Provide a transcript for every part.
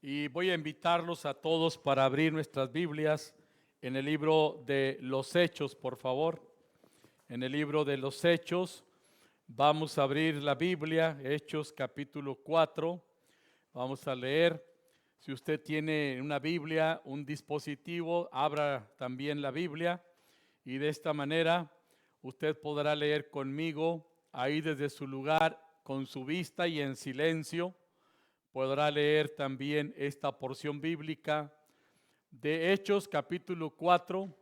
Y voy a invitarlos a todos para abrir nuestras Biblias en el libro de los Hechos, por favor. En el libro de los Hechos vamos a abrir la Biblia, Hechos capítulo 4. Vamos a leer. Si usted tiene una Biblia, un dispositivo, abra también la Biblia y de esta manera usted podrá leer conmigo ahí desde su lugar con su vista y en silencio. Podrá leer también esta porción bíblica de Hechos capítulo 4,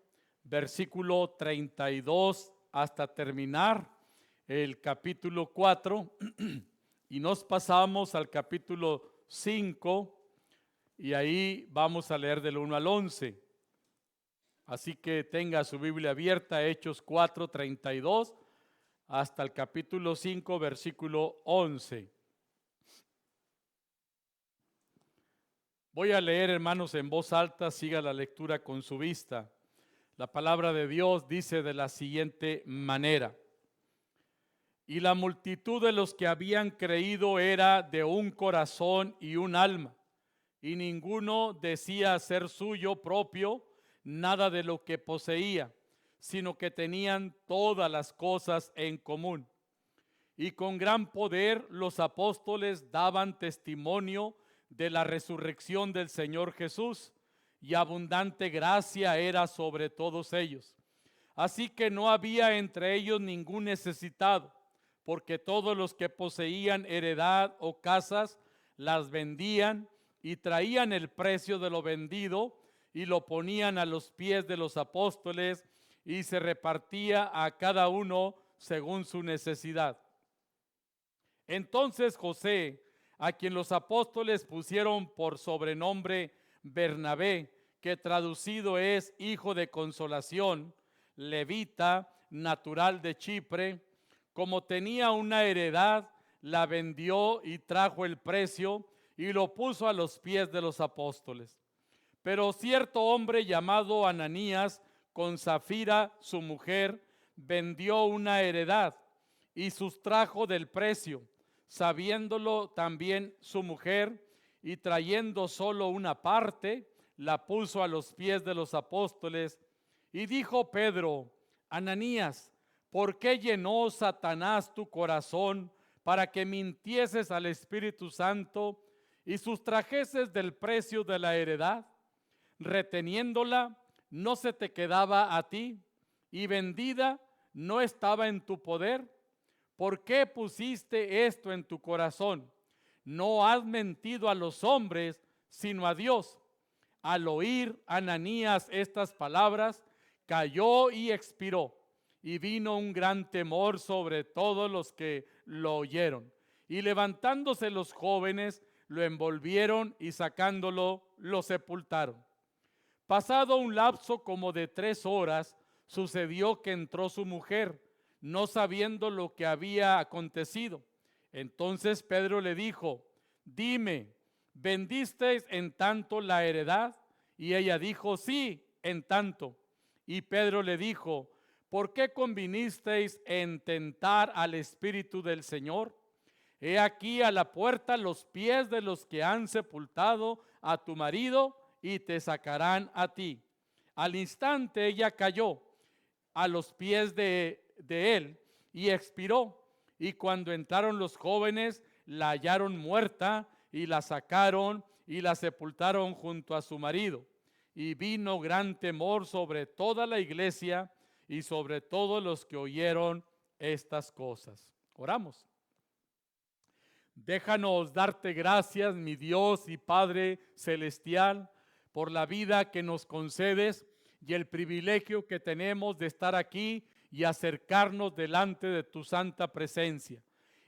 versículo 32 hasta terminar el capítulo 4 y nos pasamos al capítulo 5 y ahí vamos a leer del 1 al 11. Así que tenga su Biblia abierta, Hechos 4, 32 hasta el capítulo 5, versículo 11. Voy a leer, hermanos, en voz alta, siga la lectura con su vista. La palabra de Dios dice de la siguiente manera: y la multitud de los que habían creído era de un corazón y un alma, y ninguno decía ser suyo propio nada de lo que poseía, sino que tenían todas las cosas en común. Y con gran poder los apóstoles daban testimonio de la resurrección del Señor Jesús, y abundante gracia era sobre todos ellos. Así que no había entre ellos ningún necesitado, porque todos los que poseían heredad o casas las vendían y traían el precio de lo vendido y lo ponían a los pies de los apóstoles, y se repartía a cada uno según su necesidad. Entonces José, a quien los apóstoles pusieron por sobrenombre Bernabé, que traducido es hijo de consolación, levita, natural de Chipre, como tenía una heredad, la vendió y trajo el precio y lo puso a los pies de los apóstoles. Pero cierto hombre llamado Ananías, con Safira su mujer, vendió una heredad y sustrajo del precio, sabiéndolo también su mujer, y trayendo solo una parte, la puso a los pies de los apóstoles. Y dijo Pedro: Ananías, ¿por qué llenó Satanás tu corazón para que mintieses al Espíritu Santo y sustrajeses del precio de la heredad? Reteniéndola, no se te quedaba a ti, y vendida, no estaba en tu poder. ¿Por qué pusiste esto en tu corazón? No has mentido a los hombres, sino a Dios. Al oír Ananías estas palabras, cayó y expiró, y vino un gran temor sobre todos los que lo oyeron. Y levantándose los jóvenes, lo envolvieron y sacándolo, lo sepultaron. Pasado un lapso como de 3 horas, sucedió que entró su mujer, no sabiendo lo que había acontecido. Entonces Pedro le dijo: dime, ¿vendisteis en tanto la heredad? Y ella dijo: sí, en tanto. Y Pedro le dijo: ¿por qué convinisteis en tentar al Espíritu del Señor? He aquí a la puerta los pies de los que han sepultado a tu marido, y te sacarán a ti. Al instante ella cayó a los pies de él y expiró. Y cuando entraron los jóvenes, la hallaron muerta, y la sacaron y la sepultaron junto a su marido. Y vino gran temor sobre toda la iglesia y sobre todos los que oyeron estas cosas. Oramos. Déjanos darte gracias, mi Dios y Padre celestial, por la vida que nos concedes y el privilegio que tenemos de estar aquí y acercarnos delante de tu santa presencia.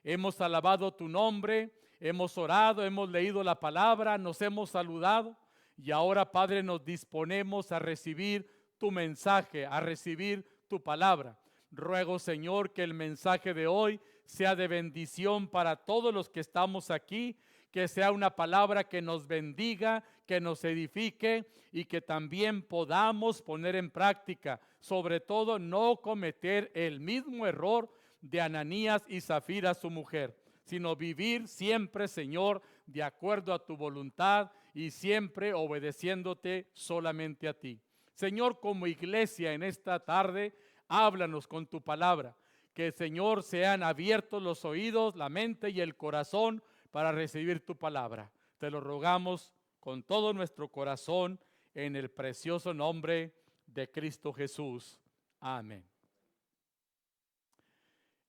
Hemos alabado tu nombre, hemos orado, hemos leído la palabra, nos hemos saludado, y ahora, Padre, nos disponemos a recibir tu mensaje, a recibir tu palabra. Ruego, Señor, que el mensaje de hoy sea de bendición para todos los que estamos aquí, que sea una palabra que nos bendiga, que nos edifique, y que también podamos poner en práctica, sobre todo no cometer el mismo error de Ananías y Safira su mujer, sino vivir siempre, Señor, de acuerdo a tu voluntad y siempre obedeciéndote solamente a ti. Señor, como iglesia en esta tarde, háblanos con tu palabra. Que, Señor, sean abiertos los oídos, la mente y el corazón para recibir tu palabra. Te lo rogamos con todo nuestro corazón en el precioso nombre de Cristo Jesús. Amén.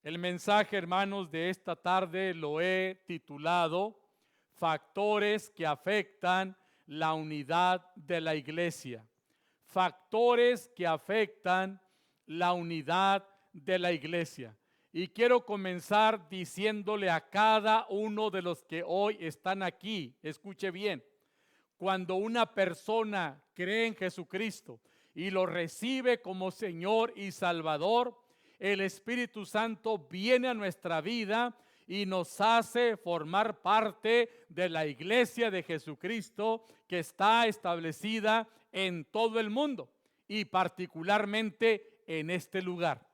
El mensaje, hermanos, de esta tarde lo he titulado Factores que afectan la unidad de la iglesia. Factores que afectan la unidad de la iglesia. Y quiero comenzar diciéndole a cada uno de los que hoy están aquí, escuche bien, cuando una persona cree en Jesucristo y lo recibe como Señor y Salvador, el Espíritu Santo viene a nuestra vida y nos hace formar parte de la iglesia de Jesucristo que está establecida en todo el mundo y particularmente en este lugar.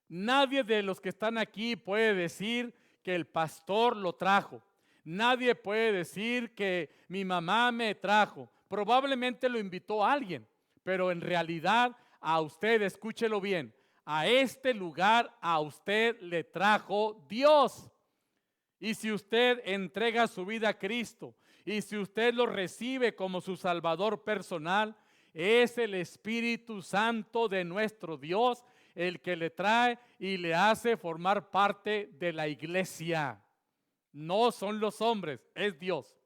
Nadie de los que están aquí puede decir que el pastor lo trajo. Nadie puede decir que mi mamá me trajo. Probablemente lo invitó a alguien, pero en realidad a usted, escúchelo bien, a este lugar a usted le trajo Dios. Y si usted entrega su vida a Cristo y si usted lo recibe como su Salvador personal, es el Espíritu Santo de nuestro Dios el que le trae y le hace formar parte de la iglesia. No son los hombres, es Dios.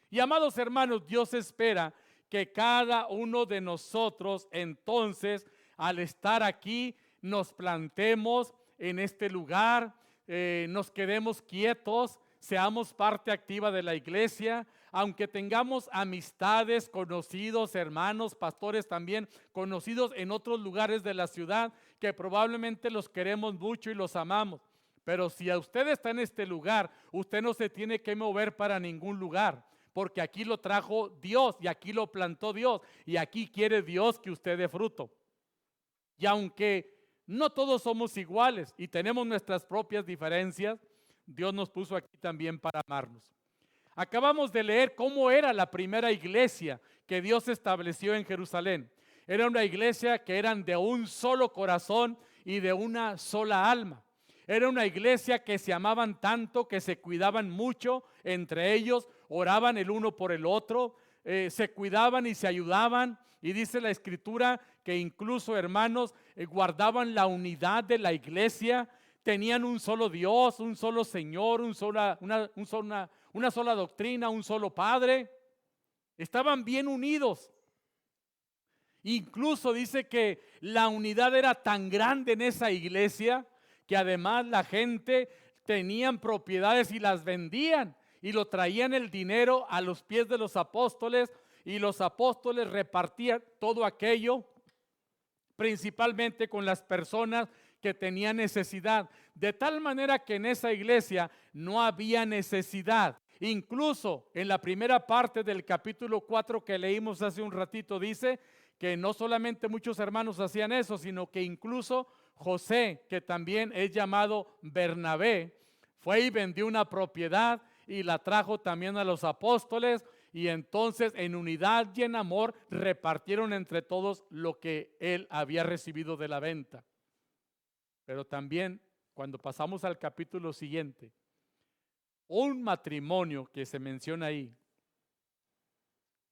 Y amados hermanos, Dios espera que cada uno de nosotros entonces, al estar aquí, nos plantemos en este lugar, nos quedemos quietos, seamos parte activa de la iglesia, aunque tengamos amistades, conocidos, hermanos, pastores también, conocidos en otros lugares de la ciudad, que probablemente los queremos mucho y los amamos. Pero si a usted está en este lugar, usted no se tiene que mover para ningún lugar, porque aquí lo trajo Dios y aquí lo plantó Dios y aquí quiere Dios que usted dé fruto. Y aunque no todos somos iguales y tenemos nuestras propias diferencias, Dios nos puso aquí también para amarnos. Acabamos de leer cómo era la primera iglesia que Dios estableció en Jerusalén. Era una iglesia que eran de un solo corazón y de una sola alma. Era una iglesia que se amaban tanto, que se cuidaban mucho entre ellos, oraban el uno por el otro, se cuidaban y se ayudaban. Y dice la Escritura que incluso, hermanos, guardaban la unidad de la iglesia. Tenían un solo Dios, un solo Señor, una sola doctrina, un solo Padre. Estaban bien unidos. Incluso dice que la unidad era tan grande en esa iglesia que además la gente tenían propiedades y las vendían y lo traían el dinero a los pies de los apóstoles y los apóstoles repartían todo aquello principalmente con las personas que tenían necesidad, de tal manera que en esa iglesia no había necesidad. Incluso en la primera parte del capítulo 4 que leímos hace un ratito dice que no solamente muchos hermanos hacían eso, sino que incluso José, que también es llamado Bernabé, fue y vendió una propiedad y la trajo también a los apóstoles, y entonces en unidad y en amor repartieron entre todos lo que él había recibido de la venta. Pero también cuando pasamos al capítulo siguiente, un matrimonio que se menciona ahí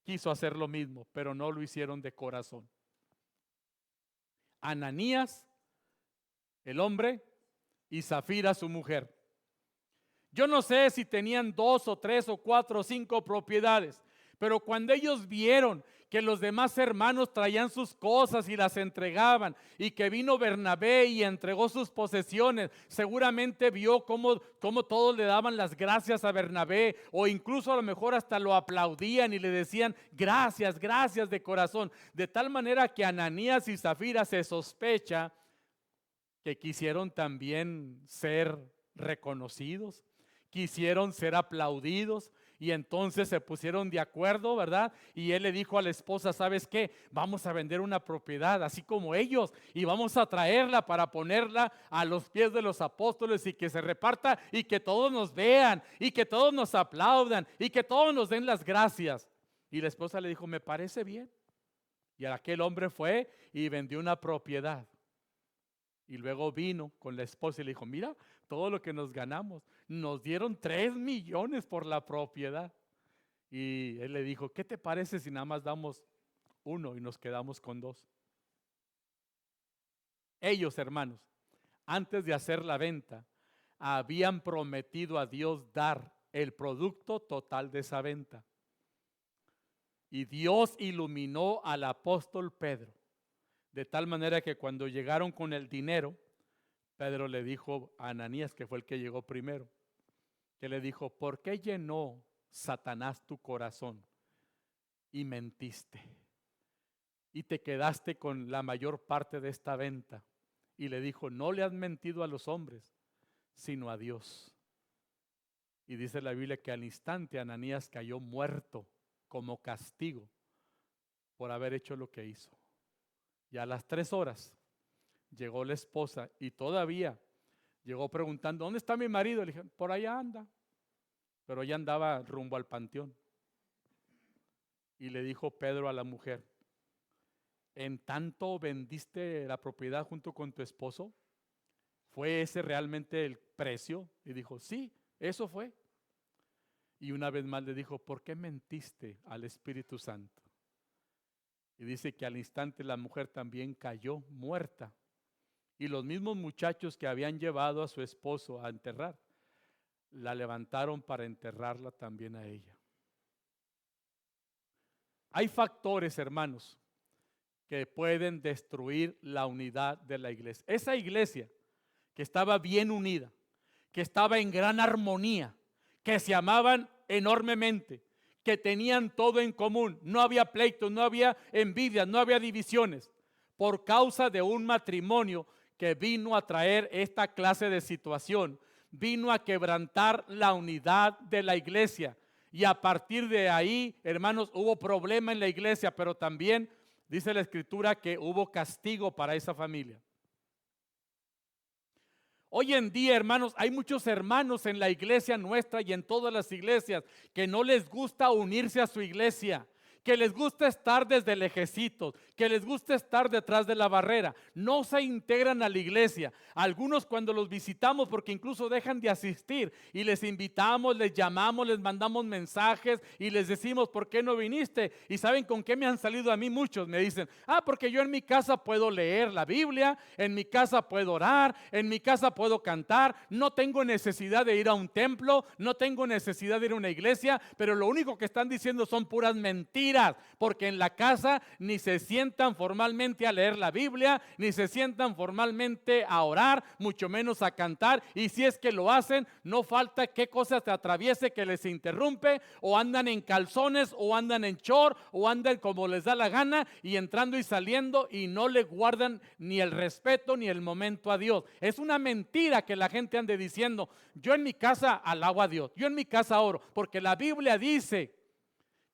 quiso hacer lo mismo, pero no lo hicieron de corazón. Ananías, el hombre, y Zafira, su mujer. Yo no sé si tenían 2 o 3 o 4 o 5 propiedades, pero cuando ellos vieron que los demás hermanos traían sus cosas y las entregaban, y que vino Bernabé y entregó sus posesiones, seguramente vio cómo todos le daban las gracias a Bernabé, o incluso a lo mejor hasta lo aplaudían y le decían gracias, gracias de corazón, de tal manera que Ananías y Zafira se sospecha que quisieron también ser reconocidos, quisieron ser aplaudidos, Y entonces se pusieron de acuerdo, ¿verdad? Y él le dijo a la esposa, ¿sabes qué? Vamos a vender una propiedad, así como ellos, y vamos a traerla para ponerla a los pies de los apóstoles y que se reparta y que todos nos vean y que todos nos aplaudan y que todos nos den las gracias. Y la esposa le dijo, me parece bien. Y aquel hombre fue y vendió una propiedad. Y luego vino con la esposa y le dijo, mira, todo lo que nos ganamos, nos dieron 3 millones por la propiedad. Y él le dijo, ¿qué te parece si nada más damos 1 y nos quedamos con 2? Ellos, hermanos, antes de hacer la venta, habían prometido a Dios dar el producto total de esa venta. Y Dios iluminó al apóstol Pedro, de tal manera que cuando llegaron con el dinero, Pedro le dijo a Ananías, que fue el que llegó primero, que le dijo, ¿por qué llenó Satanás tu corazón y mentiste? Y te quedaste con la mayor parte de esta venta. Y le dijo, no le has mentido a los hombres, sino a Dios. Y dice la Biblia que al instante Ananías cayó muerto como castigo por haber hecho lo que hizo. Y a las 3 horas llegó la esposa y todavía llegó preguntando, ¿dónde está mi marido? Le dije, por allá anda. Pero ella andaba rumbo al panteón. Y le dijo Pedro a la mujer, ¿en tanto vendiste la propiedad junto con tu esposo? ¿Fue ese realmente el precio? Y dijo, sí, eso fue. Y una vez más le dijo, ¿por qué mentiste al Espíritu Santo? Y dice que al instante la mujer también cayó muerta. Y los mismos muchachos que habían llevado a su esposo a enterrar, la levantaron para enterrarla también a ella. Hay factores, hermanos, que pueden destruir la unidad de la iglesia. Esa iglesia que estaba bien unida, que estaba en gran armonía, que se amaban enormemente, que tenían todo en común, no había pleitos, no había envidias, no había divisiones, por causa de un matrimonio que vino a traer esta clase de situación, vino a quebrantar la unidad de la iglesia. Y a partir de ahí, hermanos, hubo problema en la iglesia, pero también dice la escritura que hubo castigo para esa familia. Hoy en día, hermanos, hay muchos hermanos en la iglesia nuestra y en todas las iglesias que no les gusta unirse a su iglesia, que les gusta estar desde lejecitos, que les gusta estar detrás de la barrera. No se integran a la iglesia. Algunos cuando los visitamos, porque incluso dejan de asistir y les invitamos, les llamamos, les mandamos mensajes y les decimos, ¿por qué no viniste? Y ¿saben con qué me han salido a mí muchos? Me dicen, porque yo en mi casa puedo leer la Biblia, en mi casa puedo orar, en mi casa puedo cantar, no tengo necesidad de ir a un templo, no tengo necesidad de ir a una iglesia, pero lo único que están diciendo son puras mentiras. Porque en la casa ni se sientan formalmente a leer la Biblia, ni se sientan formalmente a orar, mucho menos a cantar. Y si es que lo hacen, no falta qué cosa te atraviese que les interrumpe, o andan en calzones, o andan en short, o andan como les da la gana, y entrando y saliendo, y no le guardan ni el respeto ni el momento a Dios. Es una mentira que la gente ande diciendo, yo en mi casa alabo a Dios, yo en mi casa oro, porque la Biblia dice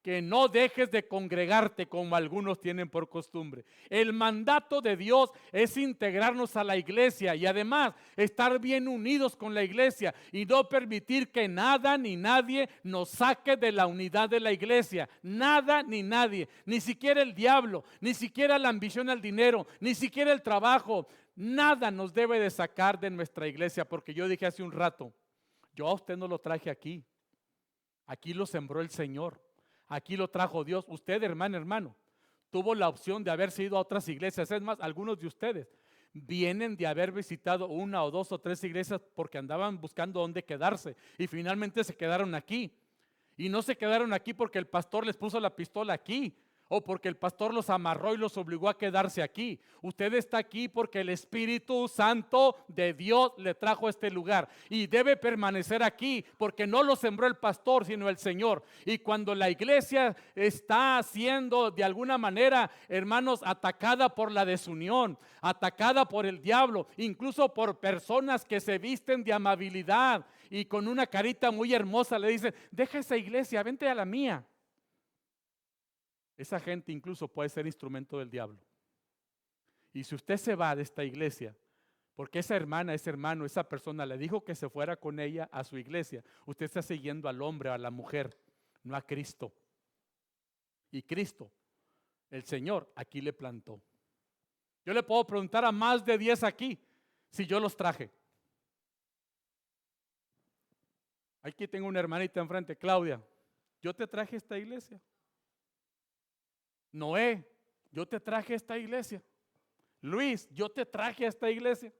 que no dejes de congregarte como algunos tienen por costumbre. El mandato de Dios es integrarnos a la iglesia y además estar bien unidos con la iglesia y no permitir que nada ni nadie nos saque de la unidad de la iglesia. Nada ni nadie, ni siquiera el diablo, ni siquiera la ambición al dinero, ni siquiera el trabajo. Nada nos debe de sacar de nuestra iglesia, porque yo dije hace un rato, yo a usted no lo traje aquí. Aquí lo sembró el Señor. Aquí lo trajo Dios. Usted, hermano, tuvo la opción de haberse ido a otras iglesias. Es más, algunos de ustedes vienen de haber visitado 1 o 2 o 3 iglesias porque andaban buscando dónde quedarse y finalmente se quedaron aquí. Y no se quedaron aquí porque el pastor les puso la pistola aquí o porque el pastor los amarró y los obligó a quedarse aquí. Usted está aquí porque el Espíritu Santo de Dios le trajo a este lugar y debe permanecer aquí porque no lo sembró el pastor sino el Señor. Y cuando la iglesia está siendo de alguna manera, hermanos, atacada por la desunión, atacada por el diablo, incluso por personas que se visten de amabilidad y con una carita muy hermosa le dicen: deja esa iglesia, vente a la mía. Esa gente incluso puede ser instrumento del diablo. Y si usted se va de esta iglesia, porque esa hermana, ese hermano, esa persona le dijo que se fuera con ella a su iglesia, usted está siguiendo al hombre o a la mujer, no a Cristo. Y Cristo, el Señor, aquí le plantó. Yo le puedo preguntar a más de 10 aquí si yo los traje. Aquí tengo una hermanita enfrente, Claudia. Yo te traje a esta iglesia. Noé, yo te traje a esta iglesia. Luis, yo te traje a esta iglesia.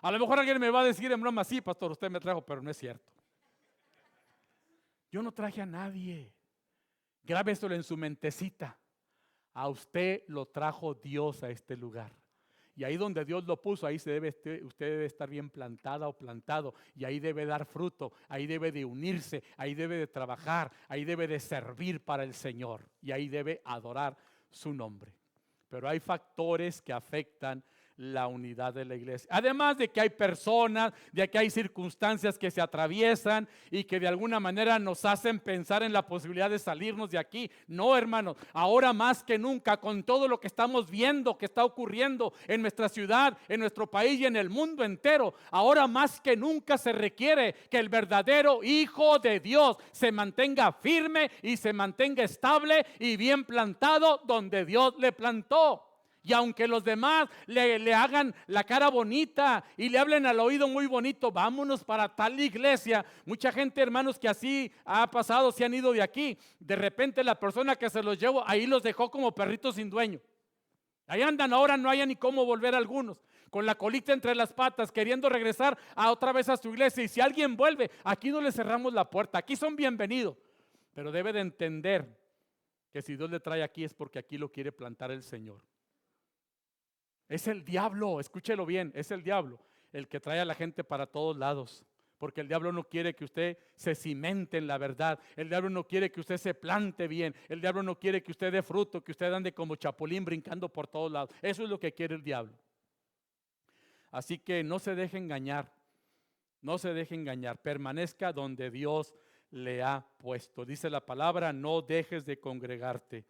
A lo mejor alguien me va a decir en broma: sí, pastor, usted me trajo, pero no es cierto. Yo no traje a nadie. Grábeselo en su mentecita. A usted lo trajo Dios a este lugar. Y ahí donde Dios lo puso, ahí usted debe estar bien plantada o plantado. Y ahí debe dar fruto, ahí debe de unirse, ahí debe de trabajar, ahí debe de servir para el Señor. Y ahí debe adorar su nombre. Pero hay factores que afectan la unidad de la iglesia. Además de que hay personas, de que hay circunstancias que se atraviesan y que de alguna manera nos hacen pensar en la posibilidad de salirnos de aquí. No, hermanos, ahora más que nunca, con todo lo que estamos viendo que está ocurriendo en nuestra ciudad, en nuestro país y en el mundo entero, ahora más que nunca se requiere que el verdadero Hijo de Dios se mantenga firme y se mantenga estable y bien plantado donde Dios le plantó. Y aunque los demás le hagan la cara bonita y le hablen al oído muy bonito: vámonos para tal iglesia. Mucha gente, hermanos, que así ha pasado, se han ido de aquí. De repente la persona que se los llevó, ahí los dejó como perritos sin dueño. Ahí andan ahora, no hay ni cómo volver algunos, con la colita entre las patas, queriendo regresar otra vez a su iglesia. Y si alguien vuelve, aquí no le cerramos la puerta, aquí son bienvenidos. Pero debe de entender que si Dios le trae aquí es porque aquí lo quiere plantar el Señor. Es el diablo, escúchelo bien, es el diablo el que trae a la gente para todos lados. Porque el diablo no quiere que usted se cimente en la verdad. El diablo no quiere que usted se plante bien. El diablo no quiere que usted dé fruto, que usted ande como chapulín brincando por todos lados. Eso es lo que quiere el diablo. Así que no se deje engañar. No se deje engañar. Permanezca donde Dios le ha puesto. Dice la palabra: no dejes de congregarte.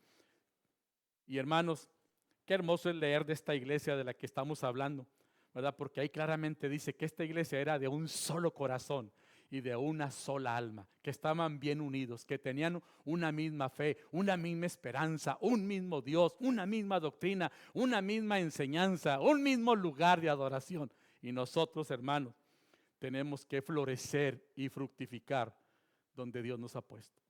Y hermanos, qué hermoso es leer de esta iglesia de la que estamos hablando, ¿verdad? Porque ahí claramente dice que esta iglesia era de un solo corazón y de una sola alma, que estaban bien unidos, que tenían una misma fe, una misma esperanza, un mismo Dios, una misma doctrina, una misma enseñanza, un mismo lugar de adoración. Y nosotros, hermanos, tenemos que florecer y fructificar donde Dios nos ha puesto.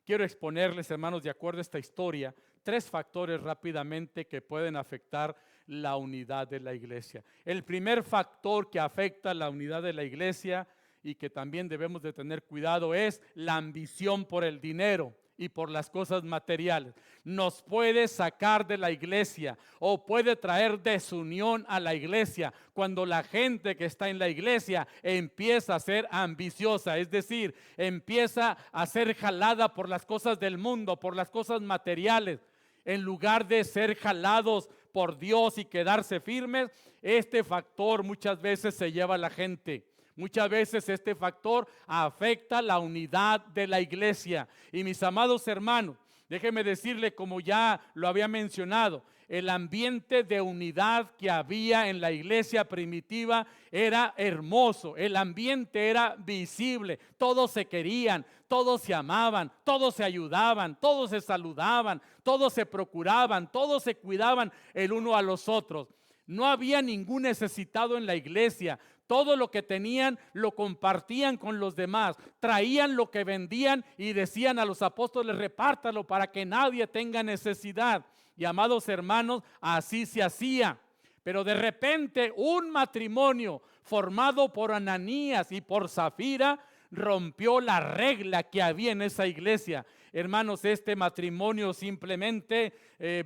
Quiero exponerles, hermanos, de acuerdo a esta historia, 3 factores rápidamente que pueden afectar la unidad de la iglesia. El primer factor que afecta la unidad de la iglesia y que también debemos de tener cuidado es la ambición por el dinero y por las cosas materiales. Nos puede sacar de la iglesia o puede traer desunión a la iglesia cuando la gente que está en la iglesia empieza a ser ambiciosa, es decir, empieza a ser jalada por las cosas del mundo, por las cosas materiales. En lugar de ser jalados por Dios y quedarse firmes, este factor muchas veces se lleva a la gente. Muchas veces este factor afecta la unidad de la iglesia. Y mis amados hermanos, déjenme decirle, como ya lo había mencionado, el ambiente de unidad que había en la iglesia primitiva era hermoso. El ambiente era visible. Todos se querían, todos se amaban, todos se ayudaban, todos se saludaban, todos se procuraban, todos se cuidaban el uno a los otros. No había ningún necesitado en la iglesia. Todo lo que tenían lo compartían con los demás. Traían lo que vendían y decían a los apóstoles: repártalo para que nadie tenga necesidad. Y amados hermanos, así se hacía. Pero de repente un matrimonio formado por Ananías y por Zafira rompió la regla que había en esa iglesia. hermanos, este matrimonio simplemente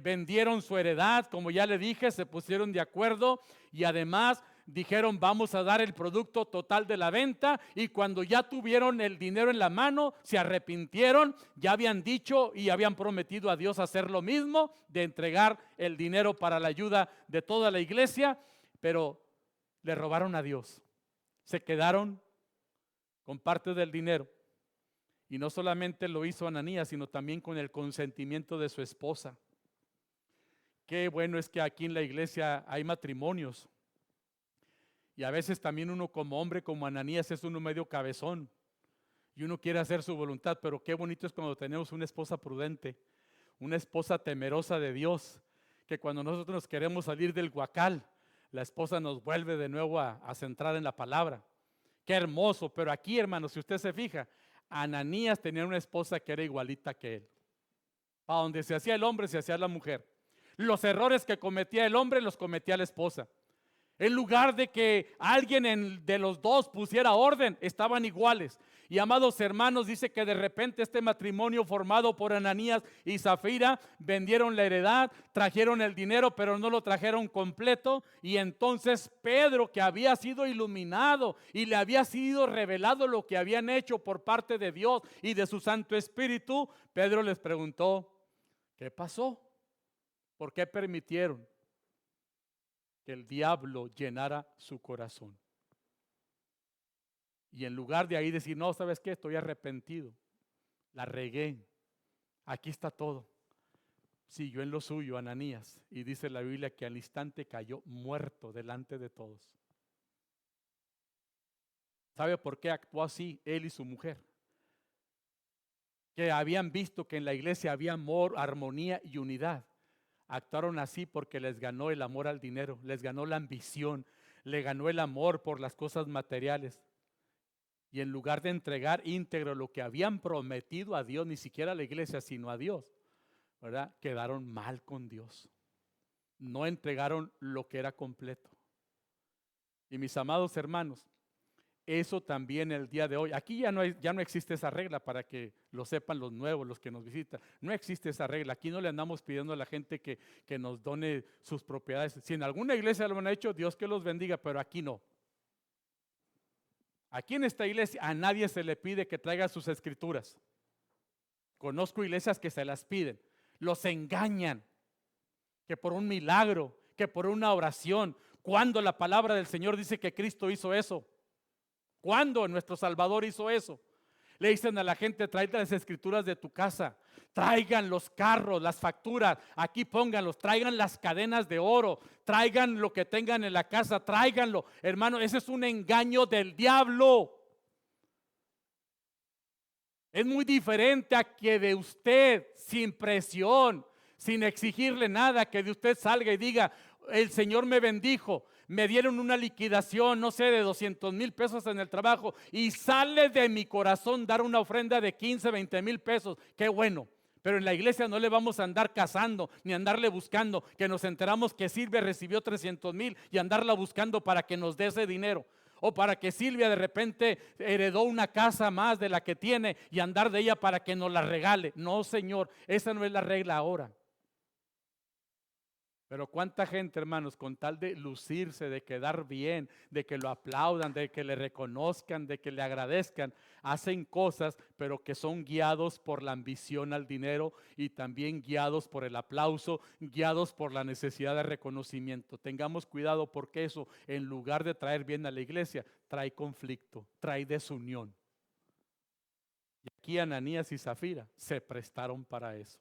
vendieron su heredad, como ya le dije, se pusieron de acuerdo y además dijeron vamos a dar el producto total de la venta, y cuando ya tuvieron el dinero en la mano se arrepintieron, ya habían dicho y habían prometido a Dios hacer lo mismo, de entregar el dinero para la ayuda de toda la iglesia, pero le robaron a Dios, se quedaron con parte del dinero. Y no solamente lo hizo Ananías, sino también con el consentimiento de su esposa. Qué bueno es que aquí en la iglesia hay matrimonios. Y a veces también uno como hombre, como Ananías, es uno medio cabezón. Y uno quiere hacer su voluntad, pero qué bonito es cuando tenemos una esposa prudente, una esposa temerosa de Dios, que cuando nosotros nos queremos salir del guacal, la esposa nos vuelve de nuevo a centrar en la palabra. Qué hermoso, pero aquí, hermanos, si usted se fija, Ananías tenía una esposa que era igualita que él. Para donde se hacía el hombre, se hacía la mujer. Los errores que cometía el hombre, los cometía la esposa. En lugar de que alguien de los dos pusiera orden, estaban iguales. Y amados hermanos, dice que de repente este matrimonio formado por Ananías y Zafira vendieron la heredad, trajeron el dinero, pero no lo trajeron completo. Y entonces Pedro, que había sido iluminado y le había sido revelado lo que habían hecho por parte de Dios y de su Santo Espíritu, Pedro les preguntó, ¿qué pasó? ¿Por qué permitieron que el diablo llenara su corazón? Y en lugar de ahí decir, no, ¿sabes qué? Estoy arrepentido, la regué, aquí está todo. Siguió en lo suyo Ananías, y dice la Biblia que al instante cayó muerto delante de todos. ¿Sabe por qué actuó así él y su mujer? Que habían visto que en la iglesia había amor, armonía y unidad. Actuaron así porque les ganó el amor al dinero, les ganó la ambición, le ganó el amor por las cosas materiales. Y en lugar de entregar íntegro lo que habían prometido a Dios, ni siquiera a la iglesia, sino a Dios, ¿verdad? Quedaron mal con Dios. No entregaron lo que era completo. Y mis amados hermanos, eso también el día de hoy, aquí ya no existe esa regla, para que lo sepan los nuevos, los que nos visitan. No existe esa regla. Aquí no le andamos pidiendo a la gente que nos done sus propiedades. Si en alguna iglesia lo han hecho, Dios que los bendiga, pero aquí no. Aquí en esta iglesia a nadie se le pide que traiga sus escrituras. Conozco iglesias que se las piden. Los engañan, que por un milagro, que por una oración. ¿Cuándo la palabra del Señor dice que Cristo hizo eso? ¿Cuándo nuestro Salvador hizo eso? Le dicen a la gente, tráete las escrituras de tu casa, traigan los carros, las facturas, aquí pónganlos, traigan las cadenas de oro, traigan lo que tengan en la casa, tráiganlo. Hermano, ese es un engaño del diablo. Es muy diferente a que de usted, sin presión, sin exigirle nada, que de usted salga y diga, el Señor me bendijo, me dieron una liquidación, no sé, de 200,000 pesos en el trabajo, y sale de mi corazón dar una ofrenda de 15, 20,000 pesos. Qué bueno. Pero en la iglesia no le vamos a andar cazando, ni andarle buscando, que nos enteramos que Silvia recibió 300,000 y andarla buscando para que nos dé ese dinero. O para que Silvia de repente heredó una casa más de la que tiene y andar de ella para que nos la regale. No, Señor, esa no es la regla ahora. Pero cuánta gente, hermanos, con tal de lucirse, de quedar bien, de que lo aplaudan, de que le reconozcan, de que le agradezcan, hacen cosas, pero que son guiados por la ambición al dinero y también guiados por el aplauso, guiados por la necesidad de reconocimiento. Tengamos cuidado, porque eso, en lugar de traer bien a la iglesia, trae conflicto, trae desunión. Y aquí Ananías y Zafira se prestaron para eso.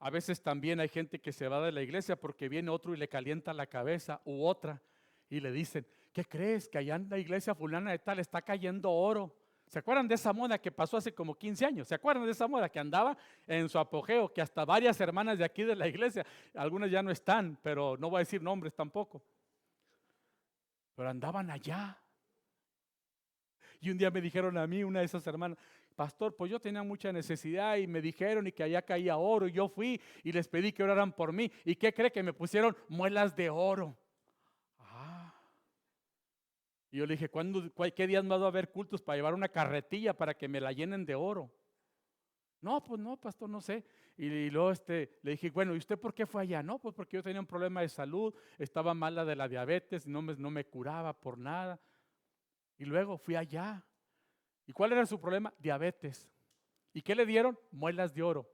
A veces también hay gente que se va de la iglesia porque viene otro y le calienta la cabeza, u otra, y le dicen, ¿qué crees? Que allá en la iglesia fulana de tal está cayendo oro. ¿Se acuerdan de esa moda que pasó hace como 15 años? ¿Se acuerdan de esa moda que andaba en su apogeo? Que hasta varias hermanas de aquí de la iglesia, algunas ya no están, pero no voy a decir nombres tampoco, pero andaban allá. Y un día me dijeron a mí, una de esas hermanas, pastor, pues yo tenía mucha necesidad y me dijeron y que allá caía oro, y yo fui y les pedí que oraran por mí. ¿Y qué cree? Que me pusieron muelas de oro. Y yo le dije, ¿qué días más va a haber cultos para llevar una carretilla para que me la llenen de oro? No, pues no, pastor, no sé. Y luego le dije, bueno, ¿y usted por qué fue allá? No, pues porque yo tenía un problema de salud, estaba mala de la diabetes, no me curaba por nada. Y luego fui allá. ¿Y cuál era su problema? Diabetes. ¿Y qué le dieron? Muelas de oro.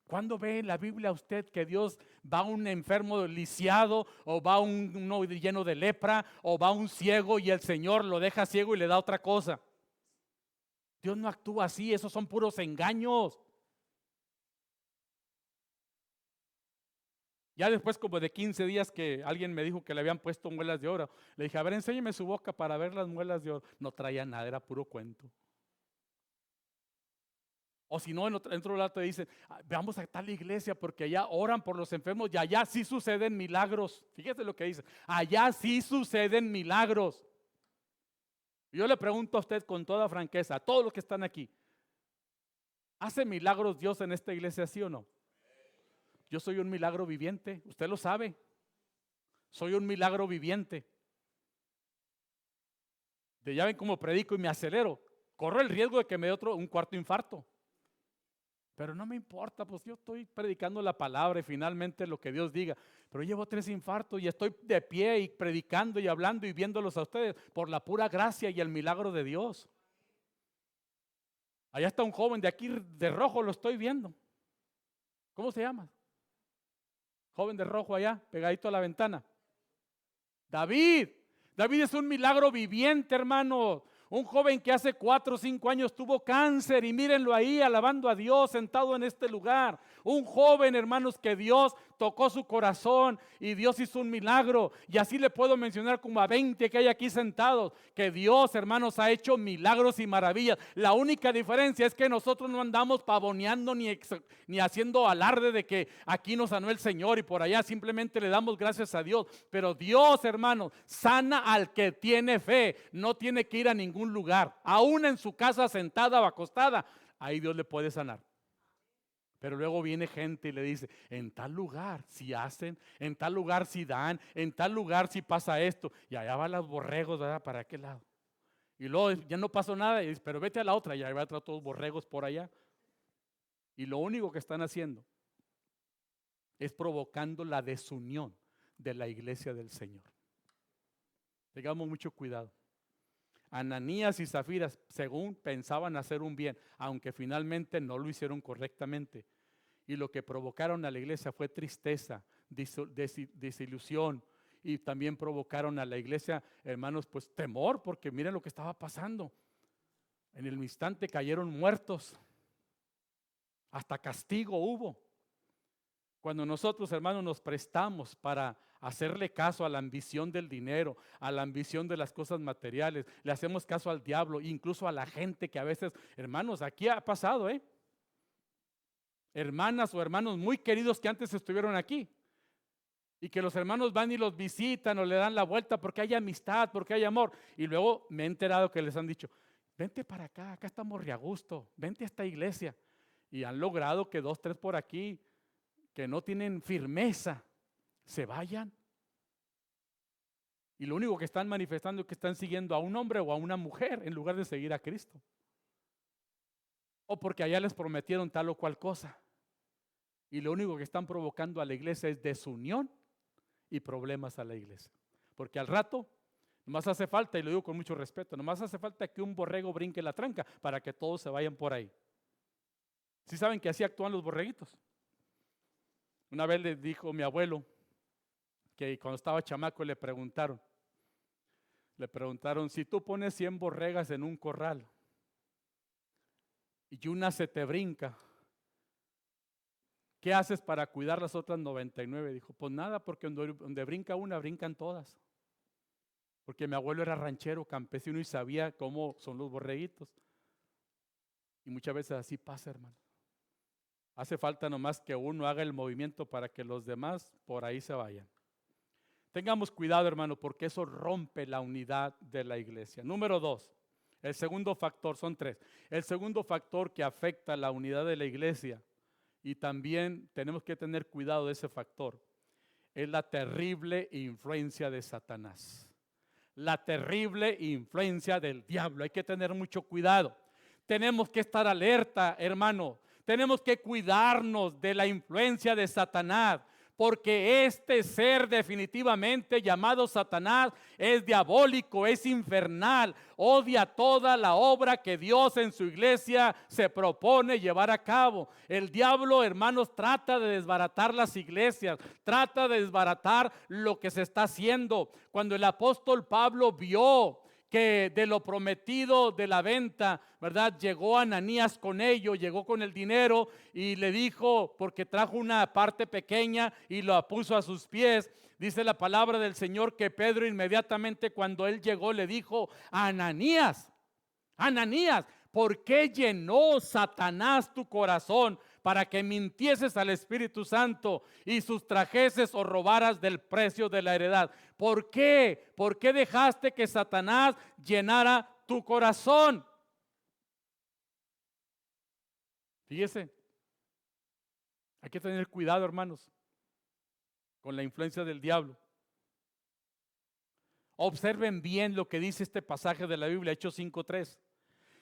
¿Cuándo ve en la Biblia usted que Dios va a un enfermo lisiado, o va a uno lleno de lepra, o va a un ciego y el Señor lo deja ciego y le da otra cosa? Dios no actúa así, esos son puros engaños. Ya después como de 15 días que alguien me dijo que le habían puesto muelas de oro, le dije, a ver, enséñeme su boca para ver las muelas de oro. No traía nada, era puro cuento. O si no, en otro lado te dicen, vamos a tal iglesia porque allá oran por los enfermos y allá sí suceden milagros. Fíjate lo que dice, allá sí suceden milagros. Yo le pregunto a usted con toda franqueza, a todos los que están aquí, ¿hace milagros Dios en esta iglesia, sí o no? Yo soy un milagro viviente, usted lo sabe. Soy un milagro viviente. Ya ven cómo predico y me acelero. Corro el riesgo de que me dé un cuarto infarto. Pero no me importa, pues yo estoy predicando la palabra y finalmente lo que Dios diga. Pero llevo 3 infartos y estoy de pie y predicando y hablando y viéndolos a ustedes por la pura gracia y el milagro de Dios. Allá está un joven de aquí de rojo, lo estoy viendo. ¿Cómo se llama? Joven de rojo allá, pegadito a la ventana. David. David es un milagro viviente, hermano. Un joven que hace 4 o 5 años tuvo cáncer y mírenlo ahí alabando a Dios sentado en este lugar. Un joven, hermanos, que Dios tocó su corazón y Dios hizo un milagro. Y así le puedo mencionar como a 20 que hay aquí sentados, que Dios, hermanos, ha hecho milagros y maravillas. La única diferencia es que nosotros no andamos pavoneando ni haciendo alarde de que aquí nos sanó el Señor y por allá simplemente le damos gracias a Dios. Pero Dios, hermanos, sana al que tiene fe. No tiene que ir a ningún lugar, aún en su casa sentada o acostada, ahí Dios le puede sanar. Pero luego viene gente y le dice, en tal lugar si hacen, en tal lugar si dan, en tal lugar si pasa esto, y allá van los borregos, ¿verdad? ¿Para qué lado? Y luego ya no pasó nada, y dice, pero vete a la otra, y ahí va a todos los borregos por allá. Y lo único que están haciendo es provocando la desunión de la iglesia del Señor. Tengamos mucho cuidado. Ananías y Zafiras, según pensaban hacer un bien, aunque finalmente no lo hicieron correctamente. Y lo que provocaron a la iglesia fue tristeza, desilusión, y también provocaron a la iglesia, hermanos, pues temor, porque miren lo que estaba pasando. En el instante cayeron muertos, hasta castigo hubo. Cuando nosotros, hermanos, nos prestamos para hacerle caso a la ambición del dinero, a la ambición de las cosas materiales, le hacemos caso al diablo, incluso a la gente que a veces, hermanos, aquí ha pasado, hermanas o hermanos muy queridos que antes estuvieron aquí, y que los hermanos van y los visitan o le dan la vuelta porque hay amistad, porque hay amor, y luego me he enterado que les han dicho, vente para acá, acá estamos re a gusto, vente a esta iglesia, y han logrado que 2, 3 por aquí que no tienen firmeza se vayan. Y lo único que están manifestando es que están siguiendo a un hombre o a una mujer en lugar de seguir a Cristo. O porque allá les prometieron tal o cual cosa. Y lo único que están provocando a la iglesia es desunión y problemas a la iglesia. Porque al rato, nomás hace falta, y lo digo con mucho respeto, nomás hace falta que un borrego brinque la tranca para que todos se vayan por ahí. ¿Sí saben que así actúan los borreguitos? Una vez le dijo mi abuelo que cuando estaba chamaco le preguntaron, si tú pones 100 borregas en un corral y una se te brinca, ¿qué haces para cuidar las otras 99? Dijo, pues nada, porque donde brinca una, brincan todas. Porque mi abuelo era ranchero, campesino y sabía cómo son los borreguitos. Y muchas veces así pasa, hermano. Hace falta nomás que uno haga el movimiento para que los demás por ahí se vayan. Tengamos cuidado, hermano, porque eso rompe la unidad de la iglesia. Número 2, el segundo factor, son 3. El segundo factor que afecta la unidad de la iglesia, y también tenemos que tener cuidado de ese factor, es la terrible influencia de Satanás. La terrible influencia del diablo. Hay que tener mucho cuidado. Tenemos que estar alerta, hermano. Tenemos que cuidarnos de la influencia de Satanás, porque este ser definitivamente llamado Satanás es diabólico, es infernal, odia toda la obra que Dios en su iglesia se propone llevar a cabo. El diablo, hermanos, trata de desbaratar las iglesias, trata de desbaratar lo que se está haciendo. Cuando el apóstol Pablo vio que de lo prometido de la venta, ¿verdad? Llegó Ananías con ello, llegó con el dinero y le dijo, porque trajo una parte pequeña y lo puso a sus pies. Dice la palabra del Señor que Pedro inmediatamente cuando él llegó le dijo, Ananías, Ananías, ¿por qué llenó Satanás tu corazón para que mintieses al Espíritu Santo y sustrajeses o robaras del precio de la heredad? ¿Por qué? ¿Por qué dejaste que Satanás llenara tu corazón? Fíjese, hay que tener cuidado, hermanos, con la influencia del diablo. Observen bien lo que dice este pasaje de la Biblia, Hechos 5:3.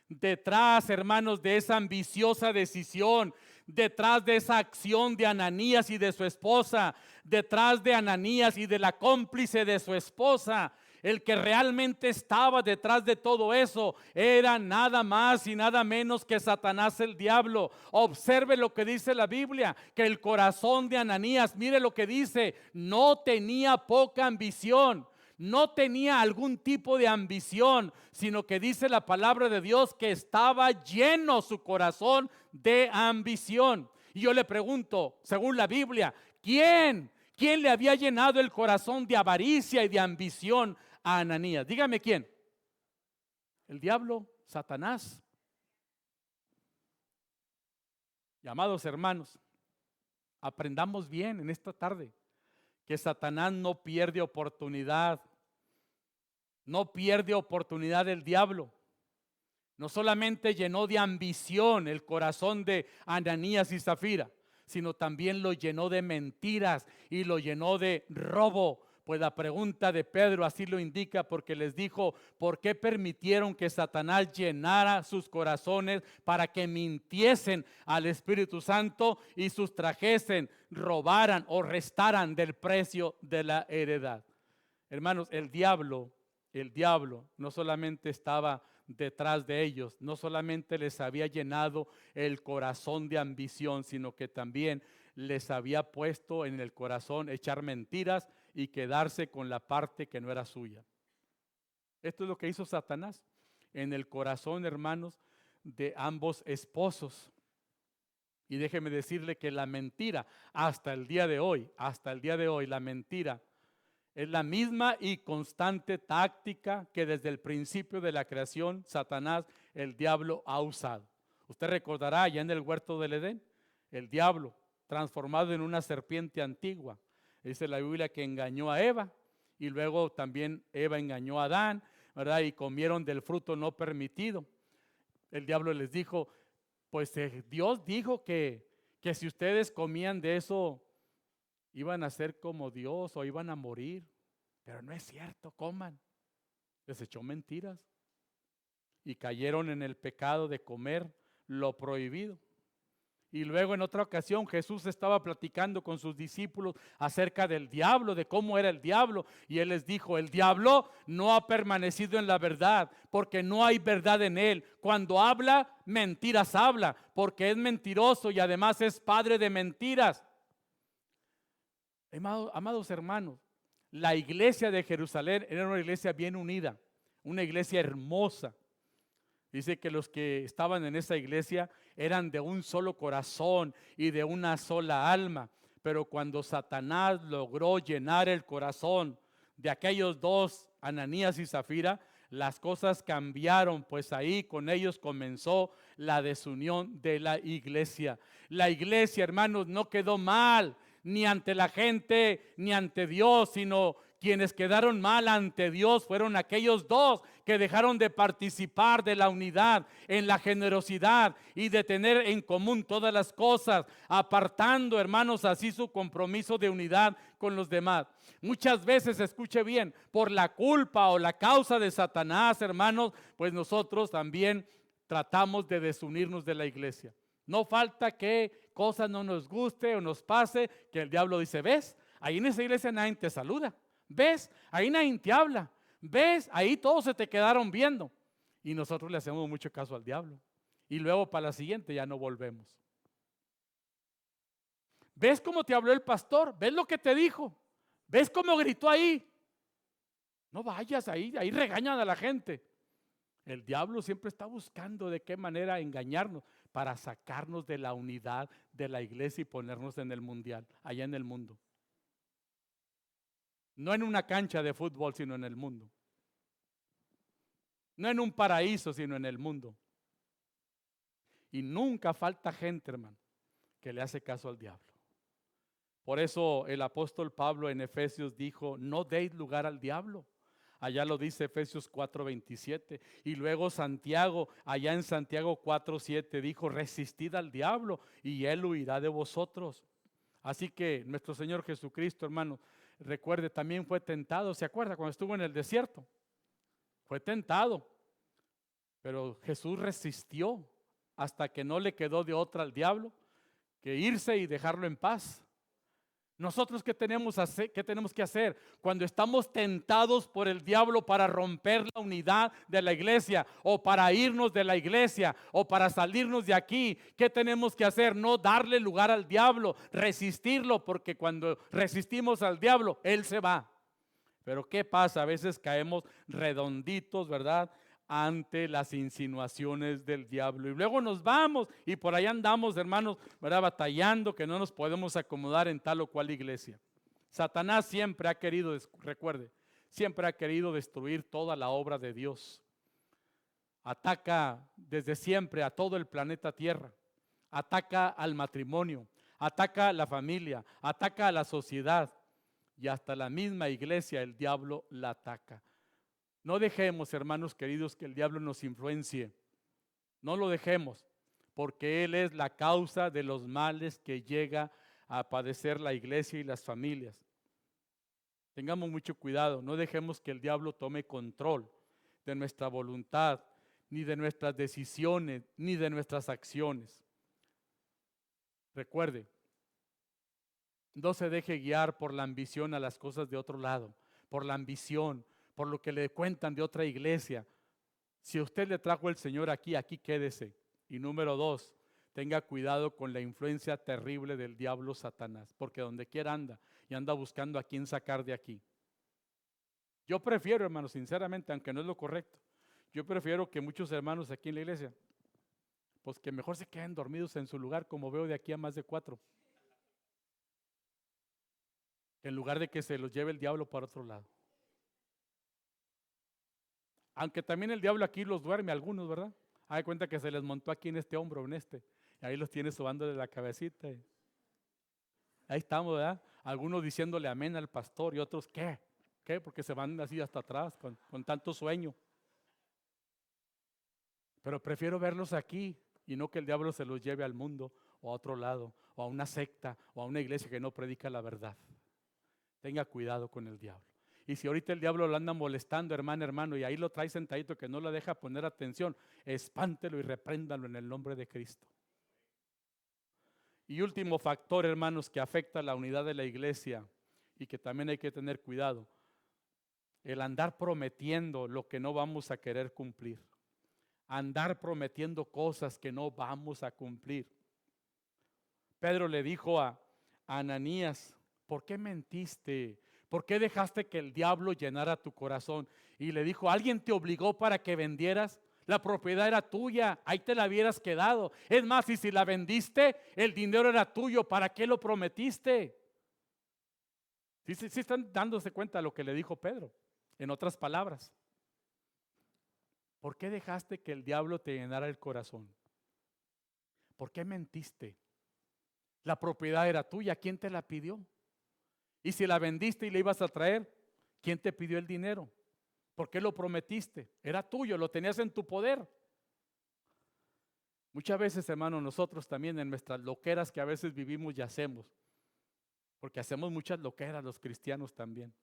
Detrás, hermanos, de esa ambiciosa decisión, detrás de esa acción de Ananías y de su esposa, detrás de Ananías y de la cómplice de su esposa, el que realmente estaba detrás de todo eso era nada más y nada menos que Satanás, el diablo. Observe lo que dice la Biblia, que el corazón de Ananías, mire lo que dice, no tenía poca ambición. No tenía algún tipo de ambición, sino que dice la palabra de Dios que estaba lleno su corazón de ambición. Y yo le pregunto, según la Biblia, ¿quién le había llenado el corazón de avaricia y de ambición a Ananías? Dígame quién. El diablo, Satanás. Y amados hermanos, aprendamos bien en esta tarde que Satanás no pierde oportunidad. No pierde oportunidad el diablo. No solamente llenó de ambición el corazón de Ananías y Zafira, sino también lo llenó de mentiras y lo llenó de robo. Pues la pregunta de Pedro así lo indica, porque les dijo, ¿por qué permitieron que Satanás llenara sus corazones para que mintiesen al Espíritu Santo y sustrajesen, robaran o restaran del precio de la heredad? Hermanos, el diablo no solamente estaba detrás de ellos, no solamente les había llenado el corazón de ambición, sino que también les había puesto en el corazón echar mentiras y quedarse con la parte que no era suya. Esto es lo que hizo Satanás en el corazón, hermanos, de ambos esposos. Y déjeme decirle que la mentira, hasta el día de hoy, la mentira es la misma y constante táctica que desde el principio de la creación Satanás, el diablo, ha usado. Usted recordará allá en el huerto del Edén, el diablo transformado en una serpiente antigua. Dice la Biblia que engañó a Eva y luego también Eva engañó a Adán, ¿verdad? Y comieron del fruto no permitido. El diablo les dijo, pues Dios dijo que si ustedes comían de eso, iban a ser como Dios o iban a morir, pero no es cierto, coman. Les echó mentiras y cayeron en el pecado de comer lo prohibido. Y luego en otra ocasión Jesús estaba platicando con sus discípulos acerca del diablo, de cómo era el diablo, y él les dijo, el diablo no ha permanecido en la verdad, porque no hay verdad en él. Cuando habla, mentiras habla, porque es mentiroso y además es padre de mentiras. Amados hermanos, la iglesia de Jerusalén era una iglesia bien unida, una iglesia hermosa. Dice que los que estaban en esa iglesia eran de un solo corazón y de una sola alma. Pero cuando Satanás logró llenar el corazón de aquellos dos, Ananías y Zafira, las cosas cambiaron, pues ahí con ellos comenzó la desunión de la iglesia. La iglesia, hermanos, no quedó mal, ni ante la gente, ni ante Dios, sino Quienes quedaron mal ante Dios fueron aquellos dos que dejaron de participar de la unidad, en la generosidad y de tener en común todas las cosas, apartando, hermanos, así su compromiso de unidad con los demás. Muchas veces, escuche bien, por la culpa o la causa de Satanás, hermanos, pues nosotros también tratamos de desunirnos de la iglesia. No falta que cosa no nos guste o nos pase, que el diablo dice, ¿ves? Ahí en esa iglesia nadie te saluda. ¿Ves? Ahí nadie te habla. ¿Ves? Ahí todos se te quedaron viendo. Y nosotros le hacemos mucho caso al diablo. Y luego para la siguiente ya no volvemos. ¿Ves cómo te habló el pastor? ¿Ves lo que te dijo? ¿Ves cómo gritó ahí? No vayas ahí, ahí regañan a la gente. El diablo siempre está buscando de qué manera engañarnos para sacarnos de la unidad de la iglesia y ponernos en el mundial, allá en el mundo. No en una cancha de fútbol, sino en el mundo. No en un paraíso, sino en el mundo. Y nunca falta gente, hermano, que le hace caso al diablo. Por eso el apóstol Pablo en Efesios dijo, no deis lugar al diablo. Allá lo dice Efesios 4:27. Y luego Santiago, allá en Santiago 4:7 dijo, resistid al diablo y él huirá de vosotros. Así que nuestro Señor Jesucristo, hermano, recuerde, también fue tentado. ¿Se acuerda cuando estuvo en el desierto? Fue tentado. Pero Jesús resistió hasta que no le quedó de otra al diablo que irse y dejarlo en paz. Nosotros, ¿qué tenemos que hacer cuando estamos tentados por el diablo para romper la unidad de la iglesia o para irnos de la iglesia o para salirnos de aquí? ¿Qué tenemos que hacer? No darle lugar al diablo, resistirlo, porque cuando resistimos al diablo, él se va. Pero ¿qué pasa? A veces caemos redonditos, ¿verdad?, ante las insinuaciones del diablo. Y luego nos vamos y por ahí andamos, hermanos, ¿verdad?, batallando, que no nos podemos acomodar en tal o cual iglesia. Satanás siempre ha querido, recuerde, siempre ha querido destruir toda la obra de Dios. Ataca desde siempre a todo el planeta Tierra. Ataca al matrimonio, ataca a la familia, ataca a la sociedad. Y hasta la misma iglesia el diablo la ataca. No dejemos, hermanos queridos, que el diablo nos influencie. No lo dejemos, porque él es la causa de los males que llega a padecer la iglesia y las familias. Tengamos mucho cuidado, no dejemos que el diablo tome control de nuestra voluntad, ni de nuestras decisiones, ni de nuestras acciones. Recuerde, no se deje guiar por la ambición a las cosas de otro lado, por la ambición, por lo que le cuentan de otra iglesia. Si usted le trajo el Señor aquí, aquí quédese. Y número 2, tenga cuidado con la influencia terrible del diablo Satanás, porque donde quiera anda y anda buscando a quién sacar de aquí. Yo prefiero, hermanos, sinceramente, aunque no es lo correcto, yo prefiero que muchos hermanos aquí en la iglesia, pues que mejor se queden dormidos en su lugar, como veo de aquí a más de 4. En lugar de que se los lleve el diablo para otro lado. Aunque también el diablo aquí los duerme algunos, ¿verdad? Hay cuenta que se les montó aquí en este hombro, en este. Y ahí los tiene sobándole la cabecita. Ahí estamos, ¿verdad? Algunos diciéndole amén al pastor y otros, ¿qué? ¿Qué? Porque se van así hasta atrás con tanto sueño. Pero prefiero verlos aquí y no que el diablo se los lleve al mundo o a otro lado, o a una secta, o a una iglesia que no predica la verdad. Tenga cuidado con el diablo. Y si ahorita el diablo lo anda molestando, hermano, y ahí lo trae sentadito que no lo deja poner atención, espántelo y repréndalo en el nombre de Cristo. Y último factor, hermanos, que afecta a la unidad de la iglesia y que también hay que tener cuidado, el andar prometiendo lo que no vamos a querer cumplir. Andar prometiendo cosas que no vamos a cumplir. Pedro le dijo a Ananías, ¿por qué mentiste? ¿Por qué dejaste que el diablo llenara tu corazón? Y le dijo, ¿alguien te obligó para que vendieras? La propiedad era tuya, ahí te la hubieras quedado. Es más, y si la vendiste, el dinero era tuyo, ¿para qué lo prometiste? Sí están dándose cuenta de lo que le dijo Pedro. En otras palabras, ¿por qué dejaste que el diablo te llenara el corazón? ¿Por qué mentiste? La propiedad era tuya, ¿quién te la pidió? Y si la vendiste y la ibas a traer, ¿Quién te pidió el dinero? ¿Por qué lo prometiste? Era tuyo, lo tenías en tu poder. Muchas veces, hermano, nosotros también en nuestras loqueras que a veces vivimos y hacemos, porque hacemos muchas loqueras los cristianos también.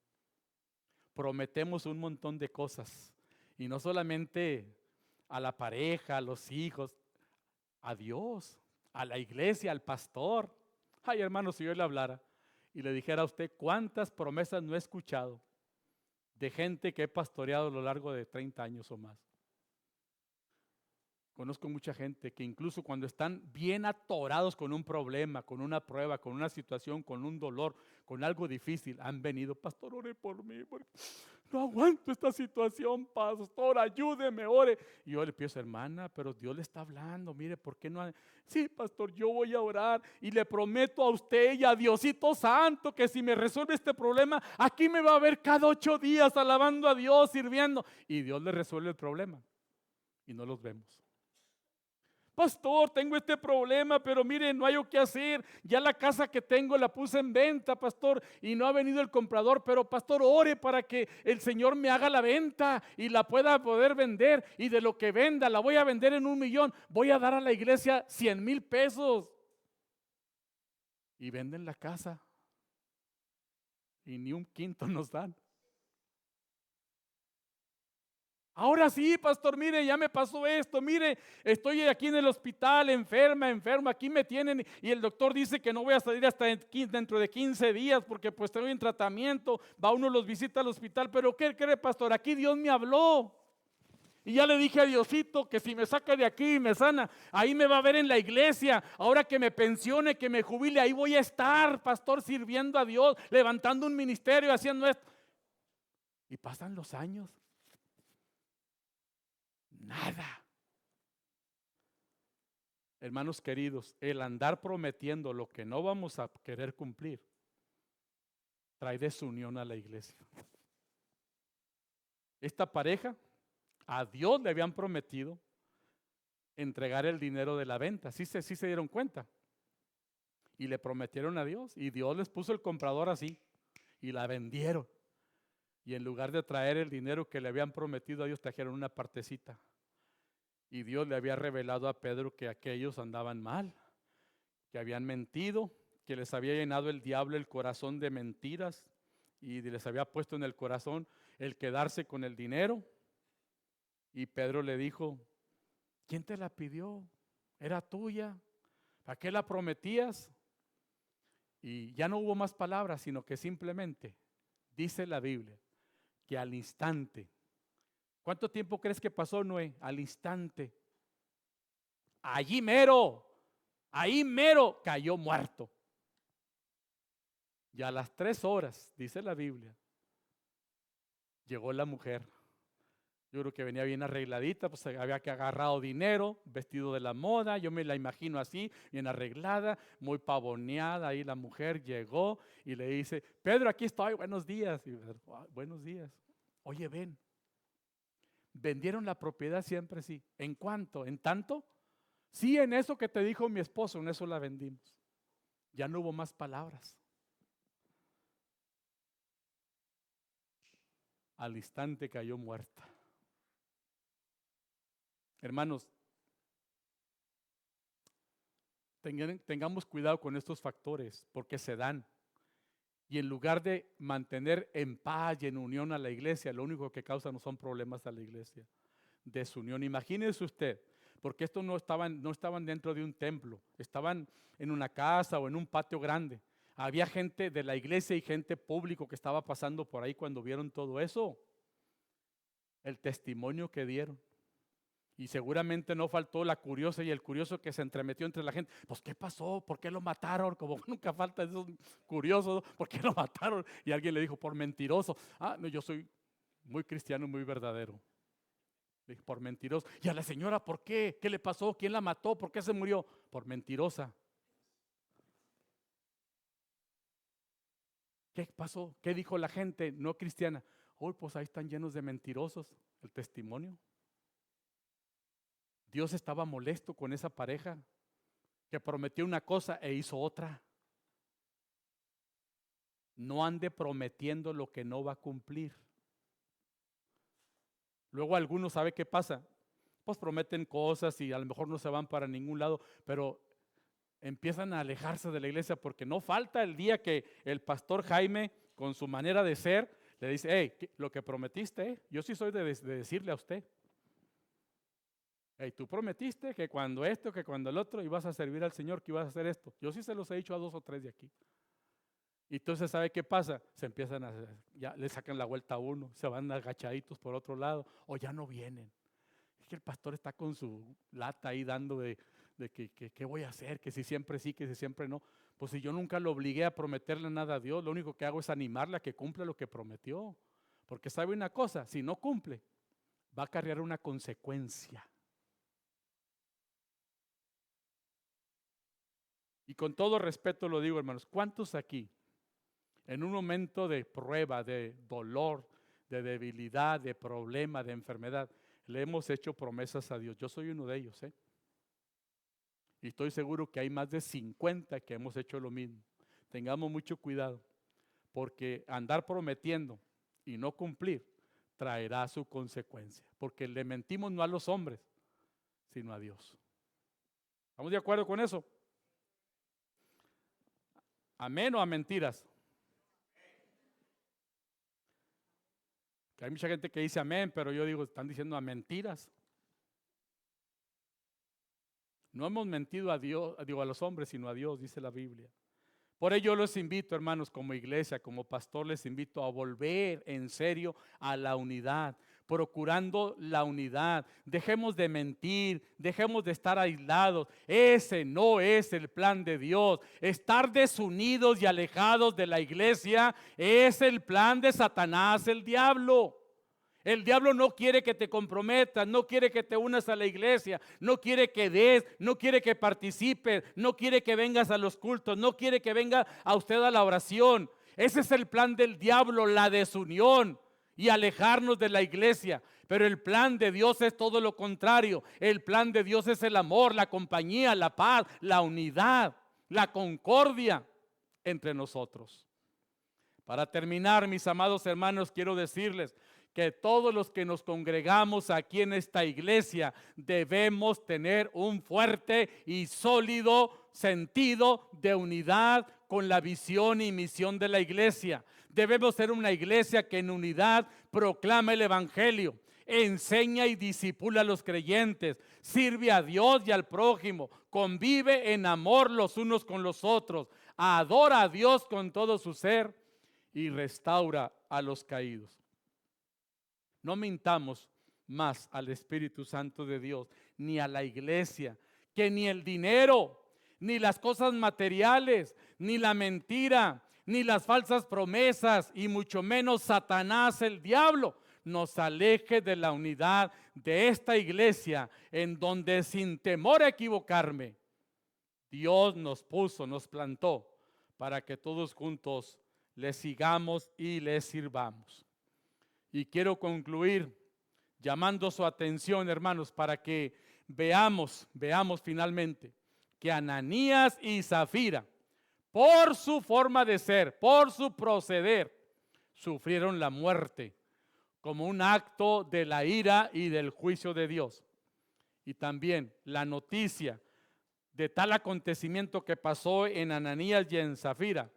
Prometemos un montón de cosas y no solamente a la pareja, a los hijos, a Dios, a la iglesia, al pastor. Ay, hermano, si yo le hablara y le dijera a usted cuántas promesas no he escuchado de gente que he pastoreado a lo largo de 30 años o más. Conozco mucha gente que incluso cuando están bien atorados con un problema, con una prueba, con una situación, con un dolor, con algo difícil, han venido, pastor, ore por mí, porque no aguanto esta situación, pastor, ayúdeme, ore. Y yo le pienso, hermana, pero Dios le está hablando, mire, ¿por qué no? Sí, pastor, yo voy a orar y le prometo a usted y a Diosito Santo que si me resuelve este problema, aquí me va a ver cada 8 días alabando a Dios, sirviendo. Y Dios le resuelve el problema y no los vemos. Pastor, tengo este problema, pero mire, no hay o qué hacer. Ya la casa que tengo la puse en venta, pastor, y no ha venido el comprador. Pero, pastor, ore para que el Señor me haga la venta y la pueda poder vender. Y de lo que venda, la voy a vender en 1,000,000. Voy a dar a la iglesia 100,000 pesos. Y venden la casa. Y ni un quinto nos dan. Ahora sí, pastor, mire, ya me pasó esto, mire, estoy aquí en el hospital, enferma, aquí me tienen y el doctor dice que no voy a salir hasta dentro de 15 días porque pues estoy en tratamiento, va uno los visita al hospital, pero ¿qué cree, pastor? Aquí Dios me habló y ya le dije a Diosito que si me saca de aquí y me sana, ahí me va a ver en la iglesia, ahora que me pensione, que me jubile, ahí voy a estar, pastor, sirviendo a Dios, levantando un ministerio, haciendo esto. Y pasan los años. Nada. Hermanos queridos, el andar prometiendo lo que no vamos a querer cumplir trae desunión a la iglesia. Esta pareja, a Dios le habían prometido entregar el dinero de la venta. Sí se dieron cuenta. Y le prometieron a Dios. Y Dios les puso el comprador así. Y la vendieron. Y en lugar de traer el dinero que le habían prometido a Dios, trajeron una partecita. Y Dios le había revelado a Pedro que aquellos andaban mal, que habían mentido, que les había llenado el diablo el corazón de mentiras y les había puesto en el corazón el quedarse con el dinero. Y Pedro le dijo, ¿quién te la pidió? ¿Era tuya? ¿Para qué la prometías? Y ya no hubo más palabras, sino que simplemente dice la Biblia que al instante, ¿cuánto tiempo crees que pasó, Noé? Al instante, allí mero, ahí mero cayó muerto. Y a las 3 horas, dice la Biblia, llegó la mujer. Yo creo que venía bien arregladita, pues había que agarrado dinero, vestido de la moda, yo me la imagino así, bien arreglada, muy pavoneada. Ahí la mujer llegó y le dice, Pedro, aquí estoy, buenos días. Y, buenos días. Oye, ven, vendieron la propiedad siempre, sí. ¿En cuánto? ¿En tanto? Sí, en eso que te dijo mi esposo, en eso la vendimos. Ya no hubo más palabras. Al instante cayó muerta. Hermanos, tengamos cuidado con estos factores porque se dan. Y en lugar de mantener en paz y en unión a la iglesia, lo único que causa no son problemas a la iglesia. Desunión. Imagínese usted, porque estos no estaban dentro de un templo, estaban en una casa o en un patio grande. Había gente de la iglesia y gente público que estaba pasando por ahí cuando vieron todo eso. El testimonio que dieron. Y seguramente no faltó la curiosa y el curioso que se entremetió entre la gente. Pues, ¿qué pasó? ¿Por qué lo mataron? Como nunca falta esos curiosos. ¿Por qué lo mataron? Y alguien le dijo, por mentiroso. Ah, no, yo soy muy cristiano, muy verdadero. Le dije, por mentiroso. Y a la señora, ¿por qué? ¿Qué le pasó? ¿Quién la mató? ¿Por qué se murió? Por mentirosa. ¿Qué pasó? ¿Qué dijo la gente no cristiana? Hoy pues ahí están llenos de mentirosos. El testimonio. Dios estaba molesto con esa pareja que prometió una cosa e hizo otra. No ande prometiendo lo que no va a cumplir. Luego algunos, ¿sabe qué pasa? Pues prometen cosas y a lo mejor no se van para ningún lado, pero empiezan a alejarse de la iglesia, porque no falta el día que el pastor Jaime, con su manera de ser, le dice: hey, lo que prometiste, yo sí soy de decirle a usted, hey, tú prometiste que cuando esto, que cuando el otro, ibas a servir al Señor, que ibas a hacer esto. Yo sí se los he dicho a 2 o 3 de aquí. Y entonces, ¿sabe qué pasa? Se empiezan ya le sacan la vuelta a uno, se van agachaditos por otro lado, o ya no vienen. Es que el pastor está con su lata ahí dando de que qué voy a hacer, que si siempre sí, que si siempre no. Pues si yo nunca lo obligué a prometerle nada a Dios, lo único que hago es animarle a que cumpla lo que prometió. Porque sabe una cosa, si no cumple, va a acarrear una consecuencia. Y con todo respeto lo digo, hermanos, ¿cuántos aquí, en un momento de prueba, de dolor, de debilidad, de problema, de enfermedad, le hemos hecho promesas a Dios? Yo soy uno de ellos, y estoy seguro que hay más de 50 que hemos hecho lo mismo. Tengamos mucho cuidado, porque andar prometiendo y no cumplir traerá su consecuencia, porque le mentimos no a los hombres, sino a Dios. ¿Estamos de acuerdo con eso? ¿Amén o a mentiras? Que hay mucha gente que dice amén, pero yo digo, están diciendo a mentiras. No hemos mentido a Dios, digo a los hombres, sino a Dios, dice la Biblia. Por ello los invito, hermanos, como iglesia, como pastor, les invito a volver en serio a la unidad, procurando la unidad. Dejemos de mentir, dejemos de estar aislados. Ese no es el plan de Dios. Estar desunidos y alejados de la iglesia es el plan de Satanás, el diablo. El diablo no quiere que te comprometas, no quiere que te unas a la iglesia, no quiere que des, no quiere que participes, no quiere que vengas a los cultos, no quiere que venga a usted a la oración. Ese es el plan del diablo, la desunión y alejarnos de la iglesia. Pero el plan de Dios es todo lo contrario. El plan de Dios es el amor, la compañía, la paz, la unidad, la concordia entre nosotros. Para terminar, mis amados hermanos, quiero decirles que todos los que nos congregamos aquí en esta iglesia debemos tener un fuerte y sólido sentido de unidad con la visión y misión de la iglesia. Debemos ser una iglesia que en unidad proclama el evangelio, enseña y disipula a los creyentes, sirve a Dios y al prójimo, convive en amor los unos con los otros, adora a Dios con todo su ser y restaura a los caídos. No mintamos más al Espíritu Santo de Dios, ni a la iglesia, que ni el dinero, ni las cosas materiales, ni la mentira, ni las falsas promesas, y mucho menos Satanás, el diablo, nos aleje de la unidad de esta iglesia, en donde, sin temor a equivocarme, Dios nos puso, nos plantó, para que todos juntos le sigamos y le sirvamos. Y quiero concluir llamando su atención, hermanos, para que veamos finalmente que Ananías y Zafira, por su forma de ser, por su proceder, sufrieron la muerte como un acto de la ira y del juicio de Dios. Y también la noticia de tal acontecimiento que pasó en Ananías y en Zafira,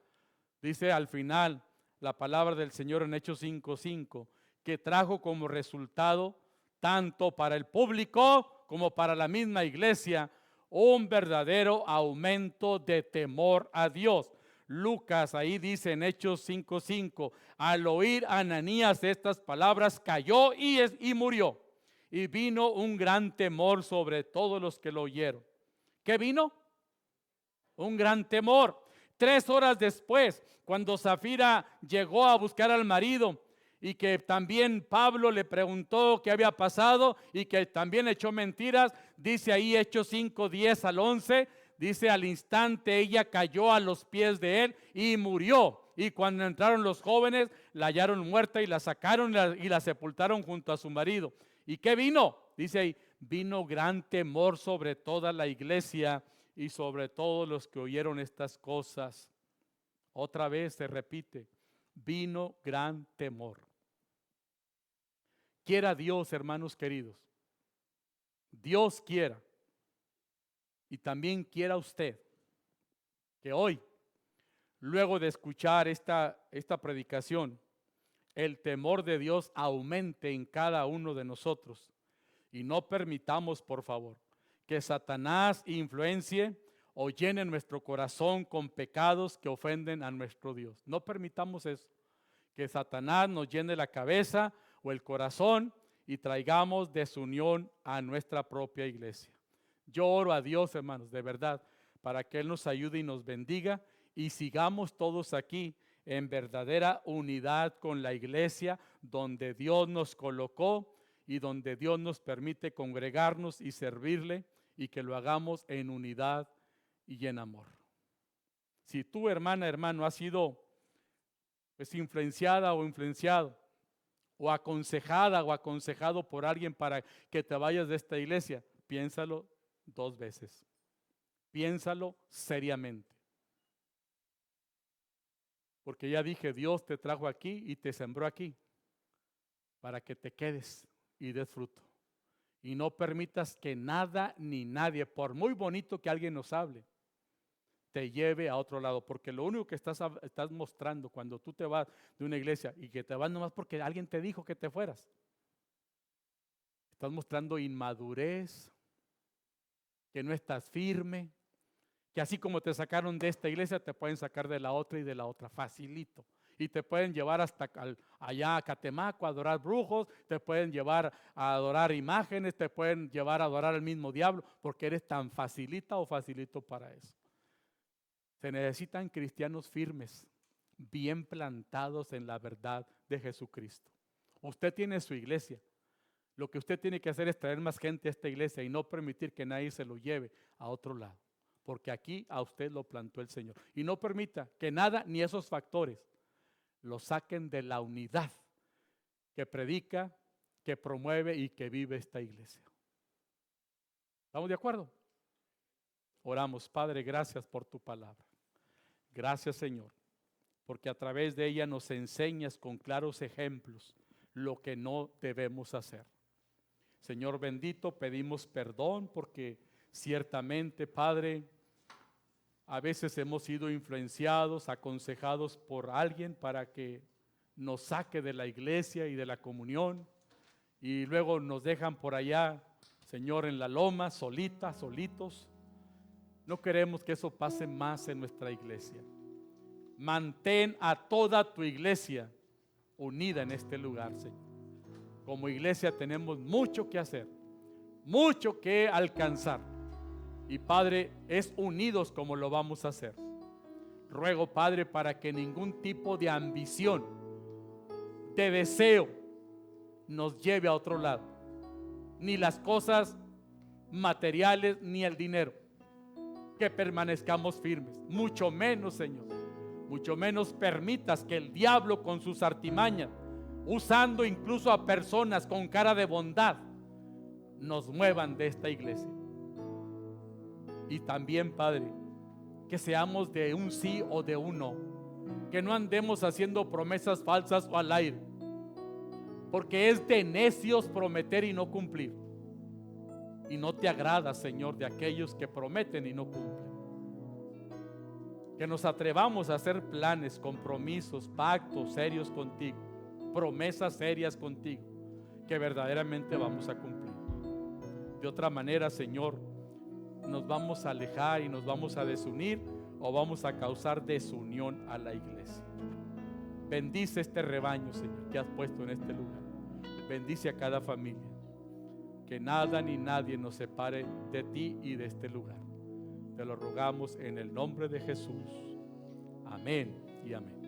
dice al final la palabra del Señor en Hechos 5:5, que trajo como resultado, tanto para el público como para la misma iglesia, un verdadero aumento de temor a Dios. Lucas ahí dice en Hechos 5:5, al oír Ananías estas palabras, cayó y murió. Y vino un gran temor sobre todos los que lo oyeron. ¿Qué vino? Un gran temor. 3 horas después, cuando Zafira llegó a buscar al marido, y que también Pablo le preguntó qué había pasado y que también echó mentiras, dice ahí Hechos 5:10 al 11, dice al instante ella cayó a los pies de él y murió. Y cuando entraron los jóvenes, la hallaron muerta y la sacaron y la sepultaron junto a su marido. ¿Y qué vino? Dice ahí, vino gran temor sobre toda la iglesia y sobre todos los que oyeron estas cosas. Otra vez se repite, vino gran temor. Quiera Dios, hermanos queridos, Dios quiera, y también quiera usted, que hoy, luego de escuchar esta predicación, el temor de Dios aumente en cada uno de nosotros. Y no permitamos, por favor, que Satanás influencie o llene nuestro corazón con pecados que ofenden a nuestro Dios. No permitamos eso, que Satanás nos llene la cabeza o el corazón y traigamos desunión a nuestra propia iglesia. Yo oro a Dios, hermanos, de verdad, para que Él nos ayude y nos bendiga y sigamos todos aquí en verdadera unidad con la iglesia donde Dios nos colocó y donde Dios nos permite congregarnos y servirle, y que lo hagamos en unidad y en amor. Si tú, hermana, hermano, has sido influenciada o influenciado, o aconsejada o aconsejado por alguien para que te vayas de esta iglesia, piénsalo 2 veces. Piénsalo seriamente. Porque ya dije, Dios te trajo aquí y te sembró aquí para que te quedes y des fruto. Y no permitas que nada ni nadie, por muy bonito que alguien nos hable, te lleve a otro lado. Porque lo único que estás mostrando cuando tú te vas de una iglesia y que te vas nomás porque alguien te dijo que te fueras, estás mostrando inmadurez, que no estás firme, que así como te sacaron de esta iglesia, te pueden sacar de la otra y de la otra, facilito. Y te pueden llevar hasta allá a Catemaco a adorar brujos, te pueden llevar a adorar imágenes, te pueden llevar a adorar al mismo diablo, porque eres tan facilita o facilito para eso. Se necesitan cristianos firmes, bien plantados en la verdad de Jesucristo. Usted tiene su iglesia. Lo que usted tiene que hacer es traer más gente a esta iglesia y no permitir que nadie se lo lleve a otro lado. Porque aquí a usted lo plantó el Señor. Y no permita que nada ni esos factores lo saquen de la unidad que predica, que promueve y que vive esta iglesia. ¿Estamos de acuerdo? Oramos. Padre, gracias por tu palabra. Gracias, Señor, porque a través de ella nos enseñas con claros ejemplos lo que no debemos hacer. Señor bendito, pedimos perdón porque ciertamente, Padre, a veces hemos sido influenciados, aconsejados por alguien para que nos saque de la iglesia y de la comunión, y luego nos dejan por allá, Señor, en la loma, solitos. No queremos que eso pase más en nuestra iglesia. Mantén a toda tu iglesia unida en este lugar, Señor. Como iglesia tenemos mucho que hacer, mucho que alcanzar. Y Padre, es unidos como lo vamos a hacer. Ruego, Padre, para que ningún tipo de ambición, de deseo, nos lleve a otro lado. Ni las cosas materiales, ni el dinero. Que permanezcamos firmes. Mucho menos, Señor. Mucho menos permitas que el diablo con sus artimañas, usando incluso a personas con cara de bondad, nos muevan de esta iglesia. Y también, Padre, que seamos de un sí o de un no, que no andemos haciendo promesas falsas o al aire, porque es de necios prometer y no cumplir. Y no te agrada, Señor, de aquellos que prometen y no cumplen. Que nos atrevamos a hacer planes, compromisos, pactos serios contigo, promesas serias contigo, que verdaderamente vamos a cumplir. De otra manera, Señor, nos vamos a alejar y nos vamos a desunir, o vamos a causar desunión a la iglesia. Bendice este rebaño, Señor, que has puesto en este lugar. Bendice a cada familia. Que nada ni nadie nos separe de ti y de este lugar. Te lo rogamos en el nombre de Jesús. Amén y amén.